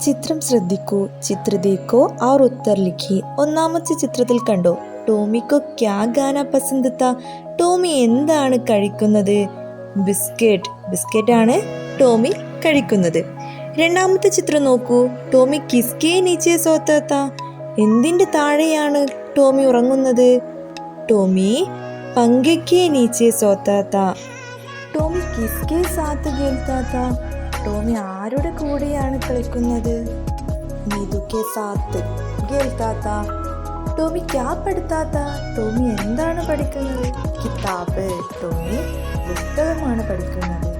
ചിത്രം ശ്രദ്ധിക്കൂ, ചിത്ര ദേഖോ और उत्तर लिखिए. ഒന്നാമത്തെ ചിത്രത്തിൽ കണ്ടോ, ടോമിക്കോ ക്യാ ഗാന പസന്ത് താ. ടോമി എന്താണ് കഴിക്കുന്നത്? ബിസ്ക്കറ്റ് ആണ് ടോമി കഴിക്കുന്നത്. രണ്ടാമത്തെ ചിത്രം നോക്കൂ, ടോമി കിസ്കെ നീച്ചെ സോത്താ താ. എന്തിൻ്റെ താഴെയാണ് ടോമി ഉറങ്ങുന്നത്? ടോമി പങ്കയ്ക്ക് നീച്ചെ സോത്താ താ. ടോമി കിസ്കെ സാത്ത് ഖേൽത്താ താ. ടോമി ആരുടെ കൂടെയാണ് കളിക്കുന്നത്? നീതുക്കെ സാത്ത് ഖേൽത്താ താ. ടോമി ക്യാ പഠിത്താ താ. ടോമി എന്താണ് പഠിക്കുന്നത്? കിതാബ്. ടോമി പുസ്തകമാണ് പഠിക്കുന്നത്.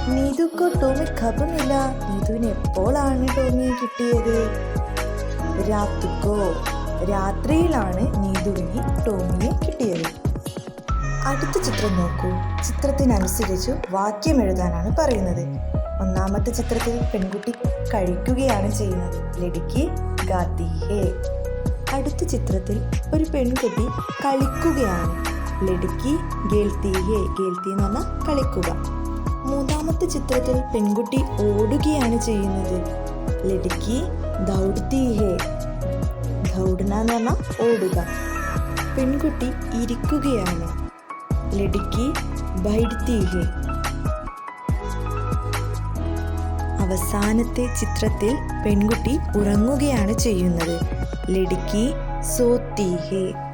നീതുക്കോ ടോമി ഖബ് മില. നീതുവിന് എപ്പോഴാണ് ടോമിയെ കിട്ടിയത്? രാത്തുക്കോ. രാത്രിയിലാണ് നീതുവിന് ടോമിയെ കിട്ടിയത്. അടുത്ത ചിത്രം നോക്കൂ, ചിത്രത്തിനനുസരിച്ച് വാക്യം എഴുതാനാണ് പറയുന്നത്. ഒന്നാമത്തെ ചിത്രത്തിൽ പെൺകുട്ടി കഴിക്കുകയാണ് ചെയ്യുന്നത്. ലഡ്കി ഗാത്തി ഹേ. അടുത്ത ചിത്രത്തിൽ ഒരു പെൺകുട്ടി കളിക്കുകയാണ്. ലഡ്കി ഗേൽത്തി ഹേ. ഗേൽത്തി എന്ന് പറഞ്ഞാൽ കളിക്കുക. മൂന്നാമത്തെ ചിത്രത്തിൽ പെൺകുട്ടി ഓടുകയാണ് ചെയ്യുന്നത്. ലഡ്കി ദൗഡ്തി ഹേ. ദൗഡന എന്ന് പറഞ്ഞാൽ ഓടുക. പെൺകുട്ടി ഇരിക്കുകയാണ്. ലഡ്കി ബൈഠ്തി ഹേ. അവസാനത്തെ ചിത്രത്തിൽ പെൺകുട്ടി ഉറങ്ങുകയാണ് ചെയ്യുന്നത്. ലഡ്കി സോത്തി ഹേ.